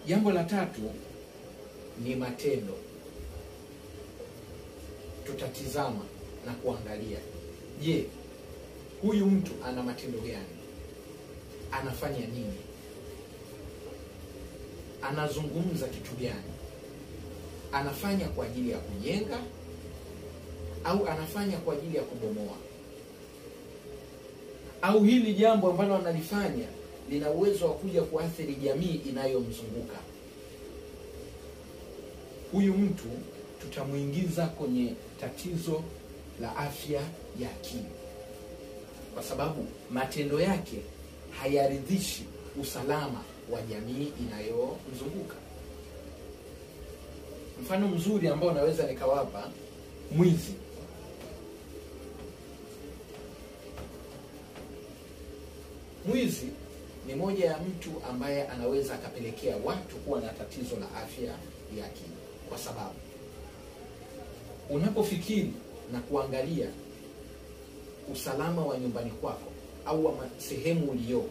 Jambo la tatu ni matendo. Tutatizama na kuangalia, je, huyu mtu ana matendo gani? Anafanya nini? Anazungumza kitu gani? Anafanya kwa ajili ya kujenga au anafanya kwa ajili ya kubomoa? Au hili jambo ambalo analifanya lina uwezo wa kuja kuathiri jamii inayomzunguka? Huyu mtu tutamuingiza kwenye tatizo la afya ya akili, kwa sababu matendo yake hayaridhishi usalama wa jamii inayomzunguka. Mfano mzuri ambao naweza nikawapa, mwizi. Mwizi ni moja ya mtu ambaye anaweza akapelekea watu kuwa na tatizo la afya ya akili, kwa sababu unapofikiri na kuangalia usalama wa nyumbani kwako au wa sehemu uliyoko,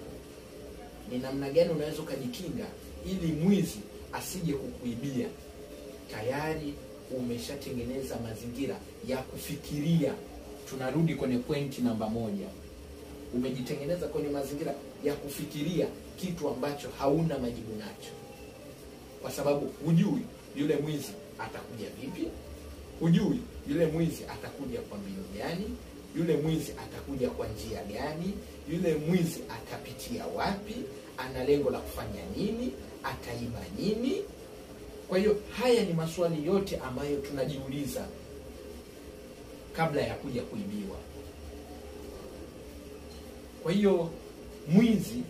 ni namna gani unaweza kujikinga ili mwizi asije kukuibia, tayari umeshatengeneza mazingira ya kufikiria. Tunarudi kwenye pointi namba 1. Umejitengeneza kwenye mazingira ya kufikiria kitu ambacho hauna majibu nacho, kwa sababu hujui yule mwizi atakuja vipi, hujui yule mwizi atakuja kwa mbinu gani, yule mwizi atakuja kwa njia gani, yule mwizi atapitia wapi, ana lengo la kufanya nini, ataiba nini. Kwa hiyo haya ni maswali yote ambayo tunajiuliza kabla ya kuja kuibiwa. Kwa hiyo mwizi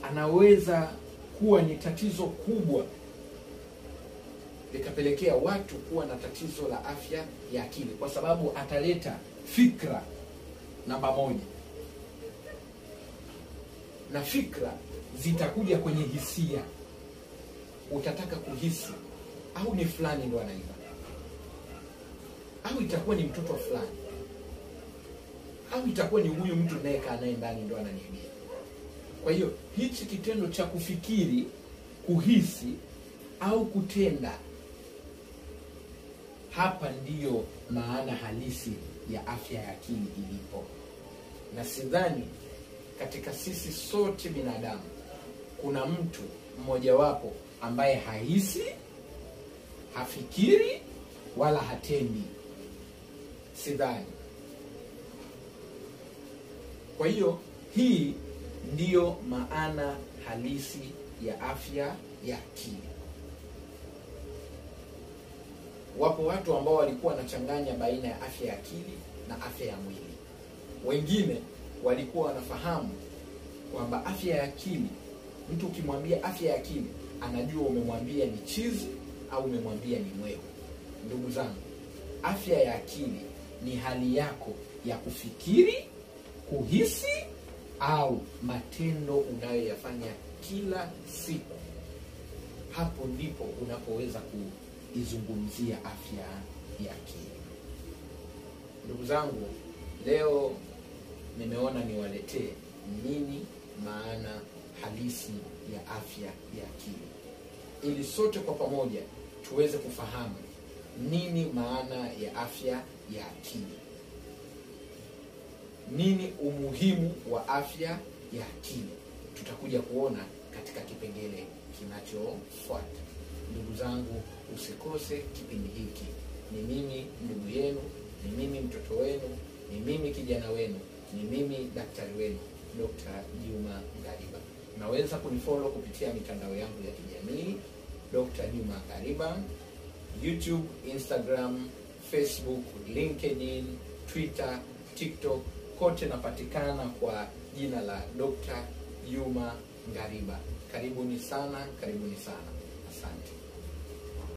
anaweza kuwa ni tatizo kubwa likapelekea watu kuwa na tatizo la afya ya akili, kwa sababu ataleta fikra namba 1, na fikra zitakuja kwenye hisia. Utataka kuhisi au ni fulani ndo anaiba, au itakuwa ni mtoto fulani, au itakuwa ni huyu mtu nayekaa naye ndani ndo ananiibia. Kwa hiyo hichi kitendo cha kufikiri, kuhisi au kutenda, hapa ndiyo maana halisi ya afya ya akili ilipo. Na sidhani katika sisi sote binadamu kuna mtu mmoja wapo ambaye hahisi, hafikiri wala hatendi. Sidhani. Kwa hiyo hii ndiyo maana halisi ya afya ya akili. Wapo watu ambao walikuwa wanachanganya baina ya afya ya akili na afya ya mwili. Wengine walikuwa wanafahamu kwamba afya ya akili, mtu ukimwambia afya ya akili anajua umemwambia ni chizi au umemwambia ni mwehu. Ndugu zangu, afya ya akili ni hali yako ya kufikiri, kuhisi au matendo unayoyafanya kila siku. Hapo ndipo unapoweza kuizungumzia afya ya akili. Ndugu zangu, leo nimeona niwaletee nini maana halisi ya afya ya akili, ili sote kwa pamoja tuweze kufahamu nini maana ya afya ya akili, nini umuhimu wa afya ya akili. Tutakuja kuona katika kipengele kinachofuata. Ndugu zangu, usikose kipindi hiki. Ni mimi ndugu yenu, ni mimi mtoto wenu, ni mimi kijana wenu, ni mimi daktari wenu, Dr. Juma Ngariba. Naweza kunifollow kupitia mitandao yangu ya kijamii, Dr. Juma Ngariba, YouTube, Instagram, Facebook, LinkedIn, Twitter, TikTok, kote napatikana kwa jina la Dr. Juma Ngariba. Karibuni sana, karibuni sana. Asante.